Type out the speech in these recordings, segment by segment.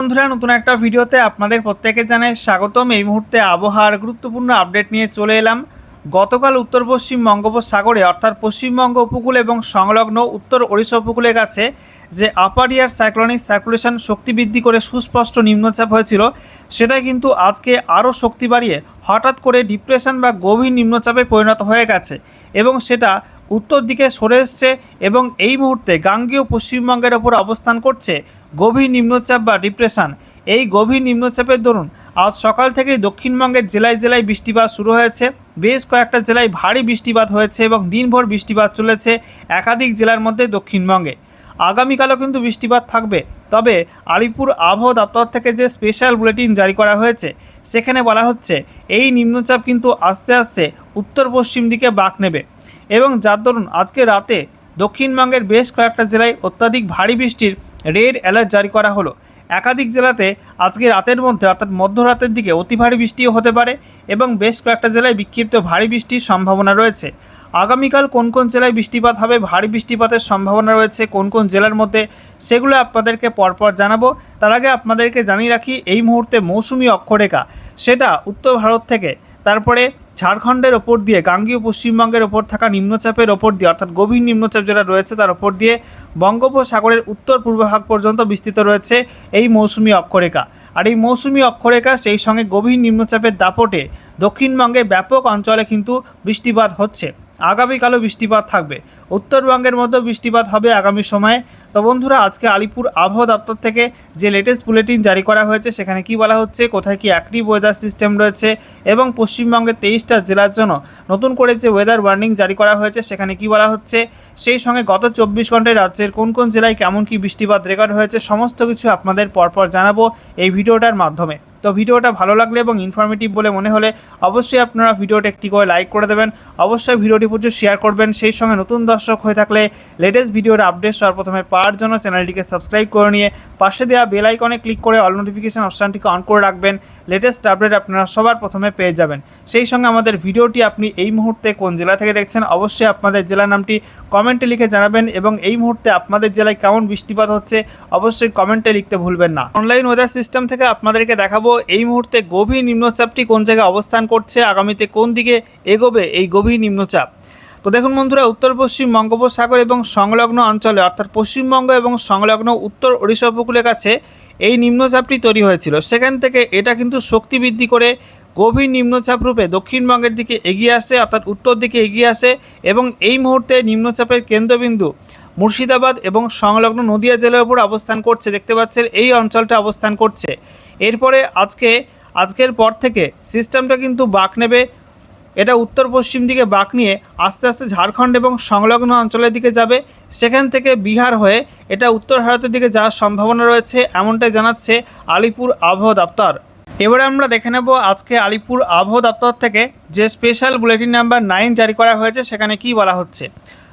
বন্ধুরা, নতুন একটা ভিডিওতে আপনাদের প্রত্যেকে জানাই স্বাগতম। এই মুহূর্তে আবহাওয়ার গুরুত্বপূর্ণ আপডেট নিয়ে চলে এলাম। গতকাল উত্তর পশ্চিম বঙ্গোপসাগরে অর্থাৎ পশ্চিমবঙ্গ উপকূল এবং সংলগ্ন উত্তর ওড়িশা উপকূলের কাছে যে আপার এয়ার সাইক্লোনিক সার্কুলেশন শক্তি বৃদ্ধি করে সুস্পষ্ট নিম্নচাপ হয়েছিল, সেটা কিন্তু আজকে আরও শক্তি বাড়িয়ে হঠাৎ করে ডিপ্রেশন বা গভীর নিম্নচাপে পরিণত হয়ে গেছে এবং সেটা উত্তর দিকে সরে এসছে এবং এই মুহূর্তে গাঙ্গেয় পশ্চিমবঙ্গের ওপর অবস্থান করছে গভীর নিম্নচাপ বা ডিপ্রেশন। এই গভীর নিম্নচাপের দরুন আজ সকাল থেকেই দক্ষিণবঙ্গের জেলায় জেলায় বৃষ্টিপাত শুরু হয়েছে। বেশ কয়েকটা জেলায় ভারী বৃষ্টিপাত হয়েছে এবং দিনভর বৃষ্টিপাত চলেছে একাধিক জেলার মধ্যে দক্ষিণবঙ্গে। আগামীকালও কিন্তু বৃষ্টিপাত থাকবে, তবে আলিপুর আবহাওয়া দপ্তর থেকে যে স্পেশাল বুলেটিন জারি করা হয়েছে সেখানে বলা হচ্ছে এই নিম্নচাপ কিন্তু আস্তে আস্তে উত্তর পশ্চিম দিকে বাঁক নেবে এবং যার দরুন আজকে রাতে দক্ষিণবঙ্গের বেশ কয়েকটা জেলায় অত্যাধিক ভারী বৃষ্টির রেড অ্যালার্ট জারি করা হলো। একাধিক জেলাতে আজকে রাতের মধ্যে অর্থাৎ মধ্যরাতের দিকে অতি ভারী বৃষ্টিও হতে পারে এবং বেশ কয়েকটা জেলায় বিক্ষিপ্ত ভারী বৃষ্টির সম্ভাবনা রয়েছে। আগামীকাল কোন কোন জেলায় বৃষ্টিপাত হবে, ভারী বৃষ্টিপাতের সম্ভাবনা রয়েছে কোন কোন জেলার মধ্যে, সেগুলো আপনাদেরকে পরপর জানাবো। তার আগে আপনাদেরকে জানিয়ে রাখি, এই মুহূর্তে মৌসুমি অক্ষরেখা সেটা উত্তর ভারত থেকে তারপরে ঝাড়খণ্ডের ওপর দিয়ে গাঙ্গেয় পশ্চিমবঙ্গের ওপর থাকা নিম্নচাপের ওপর দিয়ে অর্থাৎ গভীর নিম্নচাপ যেটা রয়েছে তার ওপর দিয়ে বঙ্গোপসাগরের উত্তর পূর্বভাগ পর্যন্ত বিস্তৃত রয়েছে এই মৌসুমি অক্ষরেখা। আর এই মৌসুমি অক্ষরেখা সেই সঙ্গে গভীর নিম্নচাপের দাপটে দক্ষিণবঙ্গে ব্যাপক অঞ্চলে কিন্তু বৃষ্টিপাত হচ্ছে। আগামীকালও বৃষ্টিপাত থাকবে, উত্তরবঙ্গের মধ্যেও বৃষ্টিপাত হবে আগামী সময়ে। তো বন্ধুরা, আজকে আলিপুর আবহাওয়া দপ্তর থেকে যে লেটেস্ট বুলেটিন জারি করা হয়েছে সেখানে কি বলা হচ্ছে, কোথায় কি অ্যাক্টিভ ওয়েদার সিস্টেম রয়েছে এবং পশ্চিমবঙ্গের 23টা জেলার জন্য নতুন করে যে ওয়েদার ওয়ার্নিং জারি করা হয়েছে সেখানে কি বলা হচ্ছে, সেই সঙ্গে গত 24 ঘন্টায় রাজ্যের কোন কোন জেলায় কেমন কি বৃষ্টিপাত রেকর্ড হয়েছে সমস্ত কিছু আপনাদের পরপর জানাবো এই ভিডিওটার মাধ্যমে। তো ভিডিওটা ভালো লাগলে এবং ইনফরমেটিভ বলে মনে হলে অবশ্যই আপনারা ভিডিওটা একটি করে লাইক করে দেবেন, অবশ্যই ভিডিওটি প্রচুর শেয়ার করবেন। সেই সঙ্গে নতুন দর্শক হয়ে থাকলে লেটেস্ট ভিডিওর আপডেট সবার প্রথমে পাওয়ার জন্য চ্যানেলটিকে সাবস্ক্রাইব করে নিয়ে পাশে দেওয়া বেল আইকনে ক্লিক করে অল নোটিফিকেশন অপশানটিকে অন করে রাখবেন। লেটেস্ট আপডেট আপনারা সবার প্রথমে পেয়ে যাবেন। সেই সঙ্গে আমাদের ভিডিওটি আপনি এই মুহূর্তে কোন জেলা থেকে দেখছেন অবশ্যই আপনাদের জেলার নামটি কমেন্টে লিখে জানাবেন এবং এই মুহূর্তে আপনাদের জেলায় কেমন বৃষ্টিপাত হচ্ছে অবশ্যই কমেন্টে লিখতে ভুলবেন না। অনলাইন ওয়েদার সিস্টেম থেকে আপনাদেরকে দেখাবো এই মুহূর্তে গভীর নিম্নচাপটি কোন জায়গায় অবস্থান করছে, আগামীতে কোন দিকে এগোবে এই গভীর নিম্নচাপ। তো দেখুন বন্ধুরা, উত্তর পশ্চিম বঙ্গোপসাগর এবং সংলগ্ন অঞ্চলে অর্থাৎ পশ্চিমবঙ্গ এবং সংলগ্ন উত্তর ওড়িশা উপকূলের কাছে এই নিম্নচাপটি তৈরি হয়েছিল। সেখান থেকে এটা কিন্তু শক্তি বৃদ্ধি করে গভীর নিম্নচাপ রূপে দক্ষিণবঙ্গের দিকে এগিয়ে আসে অর্থাৎ উত্তর দিকে এগিয়ে আসে এবং এই মুহূর্তে নিম্নচাপের কেন্দ্রবিন্দু মুর্শিদাবাদ এবং সংলগ্ন নদিয়া জেলার উপর অবস্থান করছে। দেখতে পাচ্ছেন এই অঞ্চলটা অবস্থান করছে। এরপরে আজকের পর থেকে সিস্টেমটা কিন্তু বাঁক নেবে, এটা উত্তর পশ্চিম দিকে বাঁক নিয়ে আস্তে আস্তে ঝাড়খণ্ড এবং সংলগ্ন অঞ্চলের দিকে যাবে, সেখান থেকে বিহার হয়ে এটা উত্তর ভারতের দিকে যাওয়ার সম্ভাবনা রয়েছে, এমনটাই জানাচ্ছে আলিপুর আবহাওয়া দপ্তর। এবারে আমরা দেখে নেব আজকে আলিপুর আবহাওয়া দপ্তর থেকে যে স্পেশাল বুলেটিন নাম্বার 9 জারি করা হয়েছে সেখানে কি বলা হচ্ছে।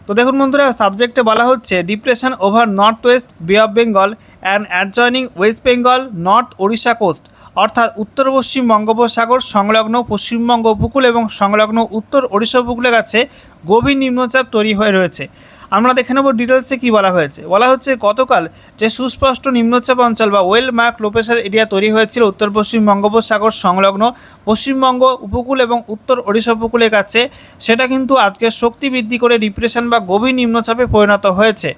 তো দেখুন বন্ধুরা, সাবজেক্টে বলা হচ্ছে depression over north west bay of Bengal and adjoining west Bengal north Odisha coast, অর্থাৎ উত্তর পশ্চিম বঙ্গোপসাগর সংলগ্ন পশ্চিমবঙ্গ উপকূল এবং সংলগ্ন উত্তর ওড়িশা উপকূলের কাছে গভীর নিম্নচাপ তৈরি হয়ে রয়েছে। আমরা দেখে নেব ডিটেলসে কী বলা হয়েছে। বলা হচ্ছে গতকাল যে সুস্পষ্ট নিম্নচাপ অঞ্চল বা well mark low pressure area তৈরি হয়েছিল উত্তর পশ্চিম বঙ্গোপসাগর সংলগ্ন পশ্চিমবঙ্গ উপকূল এবং উত্তর ওড়িশা উপকূলের কাছে, সেটা কিন্তু আজকে শক্তি বৃদ্ধি করে ডিপ্রেশন বা গভীর নিম্নচাপে পরিণত হয়েছে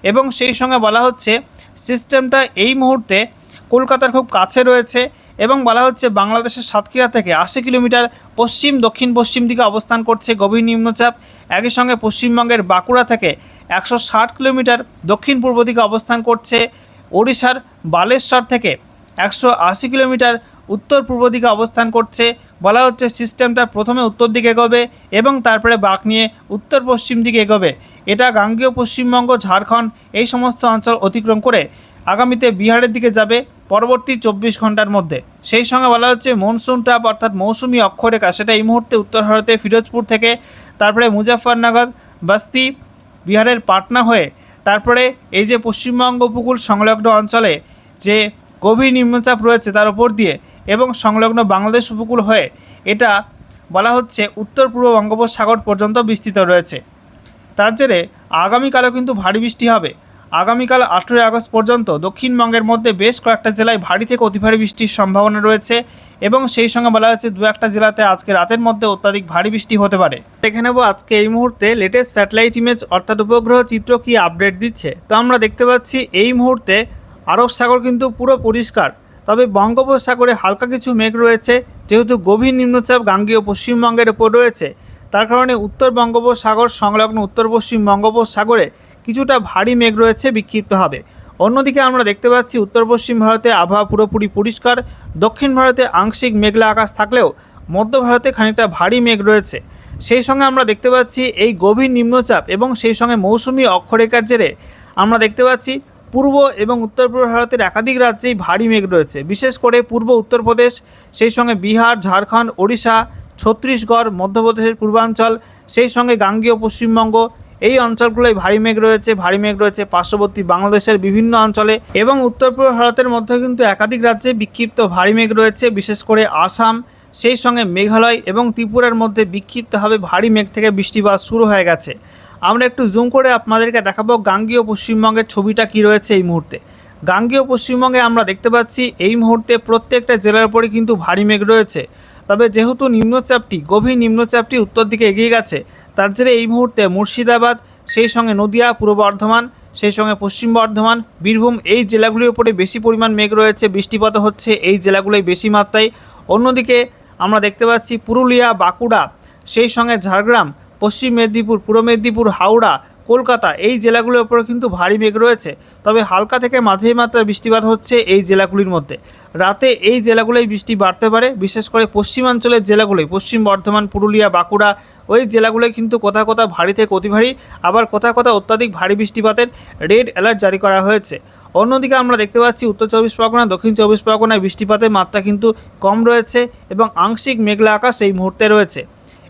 এবং সেই সঙ্গে বলা হচ্ছে সিস্টেমটা এই মুহূর্তে কলকাতার খুব কাছে রয়েছে এবং বলা হচ্ছে বাংলাদেশের সাতক্ষীরা থেকে 80 কিলোমিটার পশ্চিম দক্ষিণ পশ্চিম দিকে অবস্থান করছে গভীর নিম্নচাপ। একই সঙ্গে পশ্চিমবঙ্গের বাঁকুড়া থেকে 160 কিলোমিটার দক্ষিণ পূর্ব দিকে অবস্থান করছে। ওড়িশার বালেশ্বর থেকে 180 কিলোমিটার উত্তর পূর্ব দিকে অবস্থান করছে। বলা হচ্ছে সিস্টেমটা প্রথমে উত্তর দিকে এগোবে এবং তারপরে বাঁক নিয়ে উত্তর পশ্চিম দিকে এগোবে। এটা গাঙ্গেয় পশ্চিমবঙ্গ, ঝাড়খণ্ড এই সমস্ত অঞ্চল অতিক্রম করে আগামীতে বিহারের দিকে যাবে পরবর্তী 24 ঘন্টার মধ্যে। সেই সঙ্গে বলা হচ্ছে মনসুন ট্রাপ অর্থাৎ মৌসুমি অক্ষরেখা সেটা এই মুহূর্তে উত্তর ভারতে ফিরোজপুর থেকে তারপরে মুজাফফরনগর, বস্তি, বিহারের পাটনা হয়ে তারপরে এই যে পশ্চিমবঙ্গ উপকূল সংলগ্ন অঞ্চলে যে গভীর নিম্নচাপ রয়েছে তার উপর দিয়ে এবং সংলগ্ন বাংলাদেশ উপকূল হয়ে এটা বলা হচ্ছে উত্তর পূর্ব বঙ্গোপসাগর পর্যন্ত বিস্তৃত রয়েছে। তার জেরে আগামীকালও কিন্তু ভারী বৃষ্টি হবে। আগামীকাল 18 আগস্ট পর্যন্ত দক্ষিণবঙ্গের মধ্যে বেশ কয়েকটা জেলায় ভারী থেকে অতি ভারী বৃষ্টির সম্ভাবনা রয়েছে এবং সেই সঙ্গে বলা হচ্ছে দু একটা জেলাতে আজকে রাতের মধ্যে অত্যাধিক ভারী বৃষ্টি হতে পারে। দেখে নেব আজকে এই মুহূর্তে লেটেস্ট স্যাটেলাইট ইমেজ অর্থাৎ উপগ্রহ চিত্র কি আপডেট দিচ্ছে। তো আমরা দেখতে পাচ্ছি এই মুহূর্তে আরব সাগর কিন্তু পুরো পরিষ্কার, তবে বঙ্গোপসাগরে হালকা কিছু মেঘ রয়েছে। যেহেতু গভীর নিম্নচাপ গাঙ্গেয় পশ্চিমবঙ্গের ওপর রয়েছে, তার কারণে উত্তর বঙ্গোপসাগর সংলগ্ন উত্তর পশ্চিম বঙ্গোপসাগরে কিছুটা ভারী মেঘ রয়েছে, বিক্ষিপ্ত হবে। অন্যদিকে আমরা দেখতে পাচ্ছি উত্তর পশ্চিম ভারতে আবহাওয়া পুরোপুরি পরিষ্কার, দক্ষিণ ভারতে আংশিক মেঘলা আকাশ থাকলেও মধ্য ভারতে খানিকটা ভারী মেঘ রয়েছে। সেই সঙ্গে আমরা দেখতে পাচ্ছি এই গভীর নিম্নচাপ এবং সেই সঙ্গে মৌসুমি অক্ষরেখার জেরে আমরা দেখতে পাচ্ছি পূর্ব এবং উত্তর পূর্ব ভারতের একাধিক রাজ্যেই ভারী মেঘ রয়েছে, বিশেষ করে পূর্ব উত্তরপ্রদেশ, সেই সঙ্গে বিহার, ঝাড়খণ্ড, ওড়িশা, ছত্তিশগড়, মধ্যপ্রদেশের পূর্বাঞ্চল, সেই সঙ্গে গাঙ্গেয় পশ্চিমবঙ্গ, এই অঞ্চলগুলোয় ভারী মেঘ রয়েছে পার্শ্ববর্তী বাংলাদেশের বিভিন্ন অঞ্চলে এবং উত্তর পূর্ব ভারতের মধ্যে কিন্তু একাধিক রাজ্যে বিক্ষিপ্ত ভারী মেঘ রয়েছে, বিশেষ করে আসাম, সেই সঙ্গে মেঘালয় এবং ত্রিপুরার মধ্যে বিক্ষিপ্তভাবে ভারী মেঘ থেকে বৃষ্টিপাত শুরু হয়ে গেছে। আমরা একটু জুম করে আপনাদেরকে দেখাবো গাঙ্গেয় পশ্চিমবঙ্গের ছবিটা কি রয়েছে এই মুহূর্তে। গাঙ্গেয় পশ্চিমবঙ্গে আমরা দেখতে পাচ্ছি এই মুহূর্তে প্রত্যেকটা জেলার উপরে কিন্তু ভারী মেঘ রয়েছে, তবে যেহেতু গভীর নিম্নচাপটি উত্তর দিকে এগিয়ে গেছে, তার জেরে এই মুহূর্তে মুর্শিদাবাদ, সেই সঙ্গে নদিয়া, পূর্ব বর্ধমান, সেই সঙ্গে পশ্চিম বর্ধমান, বীরভূম, এই জেলাগুলির উপরে বেশি পরিমাণ মেঘ রয়েছে, বৃষ্টিপাত হচ্ছে এই জেলাগুলোয় বেশি মাত্রায়। অন্যদিকে আমরা দেখতে পাচ্ছি পুরুলিয়া, বাঁকুড়া, সেই সঙ্গে ঝাড়গ্রাম, পশ্চিম মেদিনীপুর, পূর্ব মেদিনীপুর, হাওড়া, কলকাতা, এই জেলাগুলোর উপরে কিন্তু ভারী মেঘ রয়েছে, তবে হালকা থেকে মাঝারি মাত্রার বৃষ্টিপাত হচ্ছে এই জেলাগুলির মধ্যে। রাতে এই জেলাগুলোয় বৃষ্টি বাড়তে পারে, বিশেষ করে পশ্চিমাঞ্চলের জেলাগুলোয়, পশ্চিম বর্ধমান, পুরুলিয়া, বাঁকুড়া, ওই জেলাগুলোয় কিন্তু কোথাও কোথাও ভারী থেকে অতি ভারী, আবার কোথাও কোথাও অত্যাধিক ভারী বৃষ্টিপাতের রেড অ্যালার্ট জারি করা হয়েছে। অন্যদিকে আমরা দেখতে পাচ্ছি উত্তর চব্বিশ পরগনা, দক্ষিণ চব্বিশ পরগনায় বৃষ্টিপাতের মাত্রা কিন্তু কম রয়েছে এবং আংশিক মেঘলা আকাশ এই মুহূর্তে রয়েছে।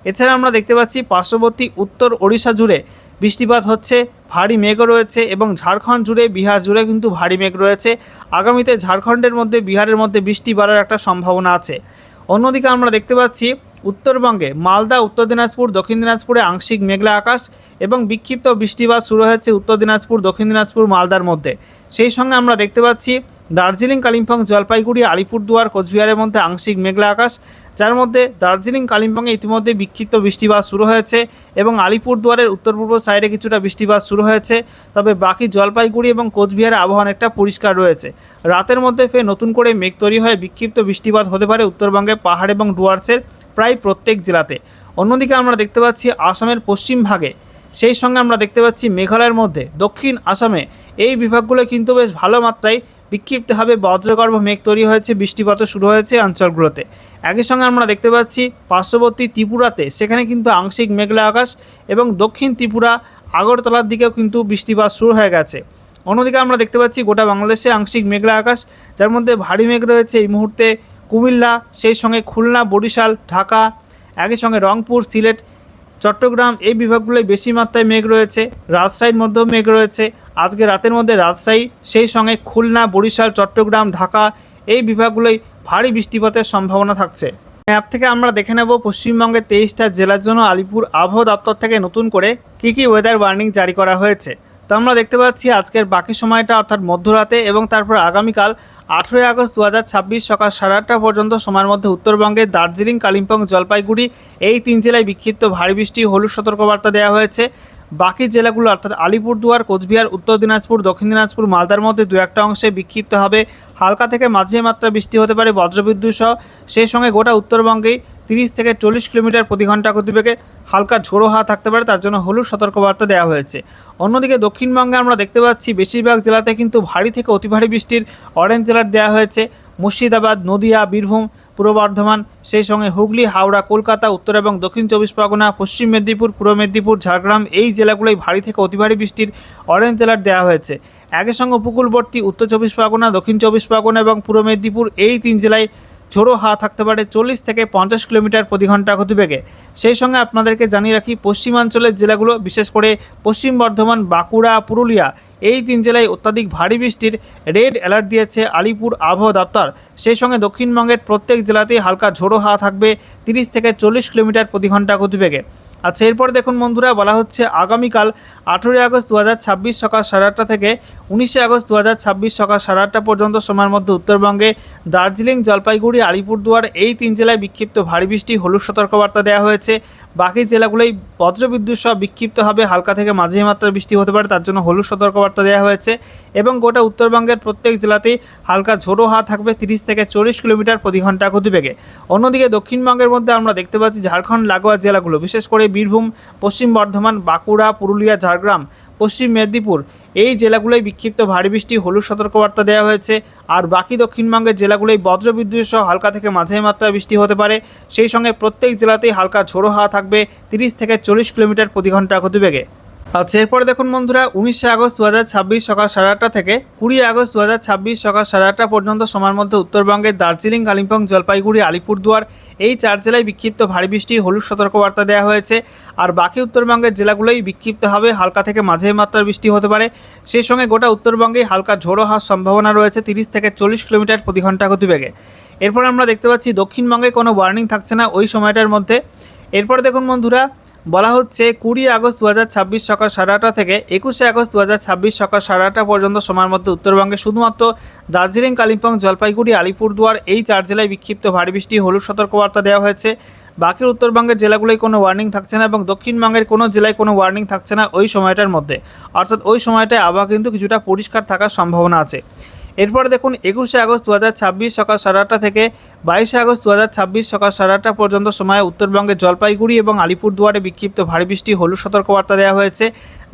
এছাড়া আমরা দেখতে পাচ্ছি পার্শ্ববর্তী উত্তর ওড়িশা জুড়ে বৃষ্টিপাত হচ্ছে, ভারী মেঘও রয়েছে এবং ঝাড়খণ্ড জুড়ে, বিহার জুড়ে কিন্তু ভারী মেঘ রয়েছে। আগামীতে ঝাড়খণ্ডের মধ্যে, বিহারের মধ্যে বৃষ্টি বাড়ার একটা সম্ভাবনা আছে। অন্যদিকে আমরা দেখতে পাচ্ছি উত্তরবঙ্গে মালদা, উত্তর দিনাজপুর, দক্ষিণ দিনাজপুরে আংশিক মেঘলা আকাশ এবং বিক্ষিপ্ত বৃষ্টিপাত শুরু হচ্ছে উত্তর দিনাজপুর, দক্ষিণ দিনাজপুর, মালদার মধ্যে। সেই সঙ্গে আমরা দেখতে পাচ্ছি দার্জিলিং, কালিম্পং, জলপাইগুড়ি, আলিপুরদুয়ার, কোচবিহারের মধ্যে আংশিক মেঘলা আকাশ, যার মধ্যে দার্জিলিং, কালিম্পংয়ে ইতিমধ্যে বিক্ষিপ্ত বৃষ্টিপাত শুরু হয়েছে এবং আলিপুরদুয়ারের উত্তর পূর্ব সাইডে কিছুটা বৃষ্টিপাত শুরু হয়েছে, তবে বাকি জলপাইগুড়ি এবং কোচবিহারে আবহাওয়া অনেকটা পরিষ্কার রয়েছে। রাতের মধ্যে ফের নতুন করে মেঘ তৈরি হয়ে বিক্ষিপ্ত বৃষ্টিপাত হতে পারে উত্তরবঙ্গে পাহাড় এবং ডুয়ার্সের প্রায় প্রত্যেক জেলাতে। অন্যদিকে আমরা দেখতে পাচ্ছি আসামের পশ্চিম ভাগে, সেই সঙ্গে আমরা দেখতে পাচ্ছি মেঘালয়ের মধ্যে, দক্ষিণ আসামে, এই বিভাগগুলো কিন্তু বেশ ভালো মাত্রায় বিক্ষিপ্তভাবে বজ্রগর্ভ মেঘ তৈরি হয়েছে, বৃষ্টিপাতও শুরু হয়েছে অঞ্চলগুলোতে। একই সঙ্গে আমরা দেখতে পাচ্ছি পার্শ্ববর্তী ত্রিপুরাতে, সেখানে কিন্তু আংশিক মেঘলা আকাশ এবং দক্ষিণ ত্রিপুরা, আগরতলার দিকেও কিন্তু বৃষ্টিপাত শুরু হয়ে গেছে। অন্যদিকে আমরা দেখতে পাচ্ছি গোটা বাংলাদেশে আংশিক মেঘলা আকাশ, যার মধ্যে ভারী মেঘ রয়েছে এই মুহূর্তে কুমিল্লা, সেই সঙ্গে খুলনা, বরিশাল, ঢাকা, একই সঙ্গে রংপুর, সিলেট, চট্টগ্রাম, এই বিভাগগুলোয় বেশি মাত্রায় মেঘ রয়েছে। রাজশাহীর মধ্যেও মেঘ রয়েছে। আজকে রাতের মধ্যে রাজশাহী, সেই সঙ্গে খুলনা, বরিশাল, চট্টগ্রাম, ঢাকা, এই বিভাগগুলোয় ভারী বৃষ্টিপাতের সম্ভাবনা থাকছে। ম্যাপ থেকে আমরা দেখে নেব পশ্চিমবঙ্গের 23টা জেলার জন্য আলিপুর আবহাওয়া দপ্তর থেকে নতুন করে কী ওয়েদার ওয়ার্নিং জারি করা হয়েছে। তো আমরা দেখতে পাচ্ছি আজকের বাকি সময়টা অর্থাৎ মধ্যরাতে এবং তারপর আগামীকাল 18 আগস্ট 2026 সকাল 8:30 পর্যন্ত সময়ের মধ্যে উত্তরবঙ্গের দার্জিলিং, কালিম্পং, জলপাইগুড়ি, এই 3 জেলায় বিক্ষিপ্ত ভারী বৃষ্টি হলুদ সতর্কবার্তা দেওয়া হয়েছে। বাকি জেলাগুলো অর্থাৎ আলিপুরদুয়ার, কোচবিহার, উত্তর দিনাজপুর, দক্ষিণ দিনাজপুর, মালদার মধ্যে দু একটা অংশে বিক্ষিপ্ত হবে হালকা থেকে মাঝারি মাত্রা বৃষ্টি হতে পারে বজ্রবিদ্যুৎ সহ। সেই সঙ্গে গোটা উত্তরবঙ্গেই 30 থেকে 40 কিলোমিটার প্রতি ঘন্টা গতিবেগে হালকা ঝোড়ো হাওয়া থাকতে পারে, তার জন্য হলুদ সতর্কবার্তা দেওয়া হয়েছে। অন্যদিকে দক্ষিণবঙ্গে আমরা দেখতে পাচ্ছি বেশিরভাগ জেলাতে কিন্তু ভারী থেকে অতি ভারী বৃষ্টির অরেঞ্জ অ্যালার্ট দেওয়া হয়েছে। মুর্শিদাবাদ, নদিয়া, বীরভূম, পূর্ব বর্ধমান, সেই সঙ্গে হুগলি, হাওড়া, কলকাতা, উত্তর এবং দক্ষিণ চব্বিশ পরগনা, পশ্চিম মেদিনীপুর, পূর্ব মেদিনীপুর, ঝাড়গ্রাম, এই জেলাগুলোয় ভারী থেকে অতি ভারী বৃষ্টির অরেঞ্জ অ্যালার্ট দেওয়া হয়েছে। একই সঙ্গে উপকূলবর্তী উত্তর চব্বিশ পরগনা, দক্ষিণ চব্বিশ পরগনা এবং পূর্ব মেদিনীপুর, এই 3 জেলায় ঝোড়ো হাওয়া থাকতে পারে 40 থেকে 50 কিলোমিটার প্রতি ঘন্টা গতিবেগে। সেই সঙ্গে আপনাদেরকে জানিয়ে রাখি পশ্চিমাঞ্চলের জেলাগুলো, বিশেষ করে পশ্চিম বর্ধমান, বাঁকুড়া, পুরুলিয়া, এই 3 জেলায় অত্যাধিক ভারী বৃষ্টির রেড অ্যালার্ট দিয়েছে আলিপুর আবহাওয়া দপ্তর। সেই সঙ্গে দক্ষিণবঙ্গের প্রত্যেক জেলাতেই হালকা ঝোড়ো হাওয়া থাকবে 30 থেকে 40 কিলোমিটার প্রতি ঘন্টা গতিবেগে। আচ্ছা, এরপর দেখুন বন্ধুরা, বলা হচ্ছে আগামীকাল 18 আগস্ট 2026 সকাল 8:30 থেকে 19 আগস্ট 2026 সকাল 8:30 পর্যন্ত সময়ের মধ্যে উত্তরবঙ্গে দার্জিলিং, জলপাইগুড়ি, আলিপুরদুয়ার এই 3 জেলায় বিক্ষিপ্ত ভারী বৃষ্টি হলুদ সতর্কবার্তা দেওয়া হয়েছে। বাকি জেলাগুলোই বজ্রবিদ্যুৎ সহ বিক্ষিপ্ত হবে হালকা থেকে মাঝারি মাত্রার বৃষ্টি হতে পারে, তার জন্য হলুদ সতর্কবার্তা দেওয়া হয়েছে। এবং গোটা উত্তরবঙ্গের প্রত্যেক জেলাতেই হালকা ঝোড়ো হাওয়া থাকবে 30 থেকে 40 কিলোমিটার প্রতি ঘন্টা গতিবেগে। অন্যদিকে দক্ষিণবঙ্গের মধ্যে আমরা দেখতে পাচ্ছি ঝাড়খণ্ড লাগোয়া জেলাগুলো, বিশেষ করে বীরভূম, পশ্চিম বর্ধমান, বাঁকুড়া, পুরুলিয়া, ঝাড়গ্রাম, পশ্চিম মেদিনীপুর এই জেলাগুলোয় বিক্ষিপ্ত ভারী বৃষ্টি হলুদ সতর্কবার্তা দেওয়া হয়েছে। আর বাকি দক্ষিণবঙ্গের জেলাগুলোয় বজ্রবিদ্যুৎ সহ হালকা থেকে মাঝারি মাত্রায় বৃষ্টি হতে পারে। সেই সঙ্গে প্রত্যেক জেলাতেই হালকা ঝোড়ো হাওয়া থাকবে 30 থেকে 40 কিলোমিটার প্রতি ঘন্টা গতিবেগে। আচ্ছা, এরপরে দেখুন বন্ধুরা, 19 আগস্ট 2026 সকাল 8:30 থেকে 20 আগস্ট 2026 সকাল 8:30 পর্যন্ত সময়ের মধ্যে উত্তরবঙ্গের দার্জিলিং, কালিম্পং, জলপাইগুড়ি, আলিপুরদুয়ার এই 4 জেলায় বিক্ষিপ্ত ভারী বৃষ্টি হলুদ সতর্কবার্তা দেওয়া হয়েছে। আর বাকি উত্তরবঙ্গের জেলাগুলোই বিক্ষিপ্ত হবে হালকা থেকে মাঝারি মাত্রার বৃষ্টি হতে পারে। সেই সঙ্গে গোটা উত্তরবঙ্গে হালকা ঝোড়ো হাওয়ার সম্ভাবনা রয়েছে 30 থেকে 40 কিলোমিটার প্রতি ঘন্টা গতিবেগে। এরপর আমরা দেখতে পাচ্ছি দক্ষিণবঙ্গে কোনো ওয়ার্নিং থাকছে না ওই সময়টার মধ্যে। এরপর দেখুন বন্ধুরা, বলা হচ্ছে 20 আগস্ট 2026 সকাল 8:30 থেকে 21 আগস্ট 2026 সকাল 8:30 পর্যন্ত সময়ের মধ্যে উত্তরবঙ্গে শুধুমাত্র দার্জিলিং, কালিম্পং, জলপাইগুড়ি, আলিপুরদুয়ার এই 4 জেলায় বিক্ষিপ্ত ভারী বৃষ্টি হলুদ সতর্কবার্তা দেওয়া হয়েছে। বাকি উত্তরবঙ্গের জেলাগুলোয় কোনো ওয়ার্নিং থাকছে না এবং দক্ষিণবঙ্গের কোনো জেলায় কোনো ওয়ার্নিং থাকছে না ওই সময়টার মধ্যে, অর্থাৎ ওই সময়টায় আবহাওয়া কিন্তু কিছুটা পরিষ্কার থাকার সম্ভাবনা আছে। এরপরে দেখুন 21 আগস্ট 2026 সকাল 8:30 থেকে 22 আগস্ট 2026 সকাল 8:30 পর্যন্ত সময়ে উত্তরবঙ্গের জলপাইগুড়ি এবং আলিপুরদুয়ারে বিক্ষিপ্ত ভারী বৃষ্টি হলুদ সতর্কবার্তা দেওয়া হয়েছে।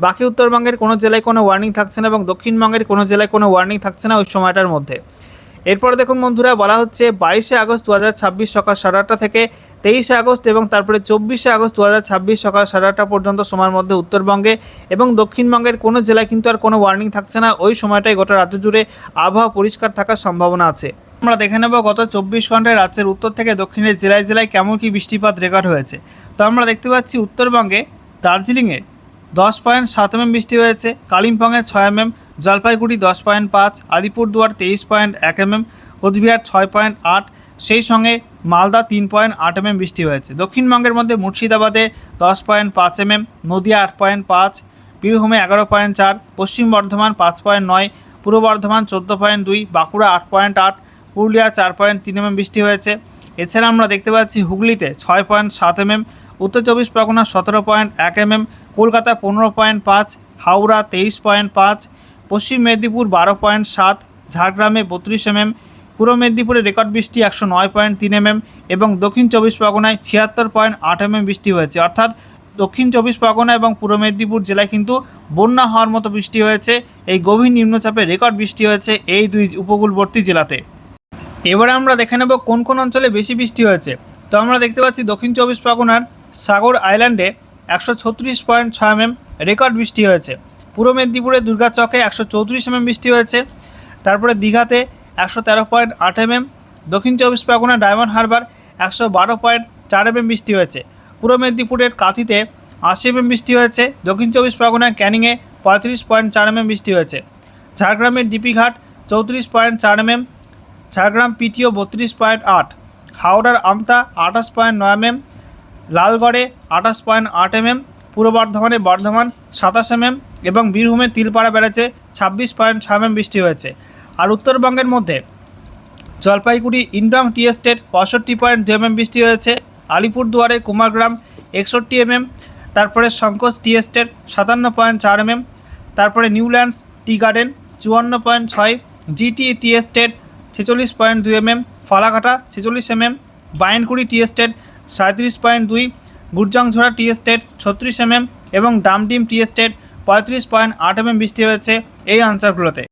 বাকি উত্তরবঙ্গের কোনো জেলায় কোনো ওয়ার্নিং থাকছে না এবং দক্ষিণবঙ্গের কোনো জেলায় কোনো ওয়ার্নিং থাকছে না ওই সময়টার মধ্যে। এরপরে দেখুন বন্ধুরা, বলা হচ্ছে 22 আগস্ট 2026 সকাল 8:30 থেকে 23 আগস্ট এবং তারপরে 24 আগস্ট 2026 সকাল 8:30 পর্যন্ত সময়ের মধ্যে উত্তরবঙ্গে এবং দক্ষিণবঙ্গের কোনো জেলায় কিন্তু আর কোনো ওয়ার্নিং থাকছে না ওই সময়টায় গোটা রাজ্য জুড়ে আবহাওয়া পরিষ্কার থাকার সম্ভাবনা আছে। আমরা দেখে নেব গত 24 ঘন্টায় রাজ্যের উত্তর থেকে দক্ষিণের জেলায় জেলায় কেমন কি বৃষ্টিপাত রেকর্ড হয়েছে। তো আমরা দেখতে পাচ্ছি উত্তরবঙ্গে দার্জিলিংয়ে 10.7 mm বৃষ্টি হয়েছে, কালিম্পংয়ে 6 mm, জলপাইগুড়ি 10.5, আলিপুরদুয়ার 23.1 mm, কোচবিহার 6.8, সেই সঙ্গে মালদা 3.8 mm বৃষ্টি হয়েছে। দক্ষিণবঙ্গের মধ্যে মুর্শিদাবাদে 10.5 mm, নদিয়া 8.5, বীরভূমে 11.4, পশ্চিম বর্ধমান 5.9, পূর্ব বর্ধমান 14.2, বাঁকুড়া 8.8, পুরুলিয়া 4.3 mm বৃষ্টি হয়েছে। এছাড়া আমরা দেখতে পাচ্ছি হুগলিতে 6.7 mm, উত্তর 24 পরগনা 17.1 mm, কলকাতা 15.5, হাওড়া 23.5, পশ্চিম মেদিনীপুর 12.7, ঝাড়গ্রামে 32 mm, পূর্ব মেদিনীপুরে রেকর্ড বৃষ্টি 109.3 mm এবং দক্ষিণ 24 পরগনায় 76.8 mm বৃষ্টি হয়েছে। অর্থাৎ দক্ষিণ 24 পরগনা এবং পূর্ব মেদিনীপুর জেলায় কিন্তু বন্যা হওয়ার মতো বৃষ্টি হয়েছে। এই গভীর নিম্নচাপে রেকর্ড বৃষ্টি হয়েছে এই দুই উপকূলবর্তী জেলাতে। এবারে আমরা দেখে নেব কোন কোন অঞ্চলে বেশি বৃষ্টি হয়েছে। তো আমরা দেখতে পাচ্ছি দক্ষিণ 24 পরগনার সাগর আইল্যান্ডে 136.6 mm রেকর্ড বৃষ্টি হয়েছে। পূর্ব মেদিনীপুরে দুর্গাচকে 134 mm বৃষ্টি হয়েছে। তারপরে দীঘাতে 113.8 mm, দক্ষিণ 24 পরগনা ডায়মন্ড হারবার 112.4 mm বৃষ্টি হয়েছে। পূর্ব মেদিনীপুরের কাঁথিতে 80 mm বৃষ্টি হয়েছে। দক্ষিণ 24 পরগনার ক্যানিংয়ে 35.4 mm বৃষ্টি হয়েছে। ঝাড়গ্রামের ডিপিঘাট 34.4 mm, ঝাড়গ্রাম পিটিও 32.8, হাওড়ার আমতা 28.9 mm, লালগড়ে 28.8 mm, পূর্ব বর্ধমানে বর্ধমান 27 mm এবং বীরভূমে তিলপাড়া বেড়েছে 26.6 mm বৃষ্টি হয়েছে। আর উত্তরবঙ্গের মধ্যে Jalpaiguri Indong tea estate 65.2 mm বৃষ্টি হয়েছে। আলিপুরদুয়ারে কুমারগ্রাম 61 mm, তারপরে শঙ্কোজ টি এস্টেট 57.4 mm, তারপরে Newlands tea garden 54.6, GT tea estate 46.2 mm, Falakata 46 mm, Bainkuri tea estate 37.2, Gurjangjhora tea estate 36 mm এবং ডামডিম টি এস্টেট 35.8 mm বৃষ্টি হয়েছে এই অঞ্চলগুলোতে।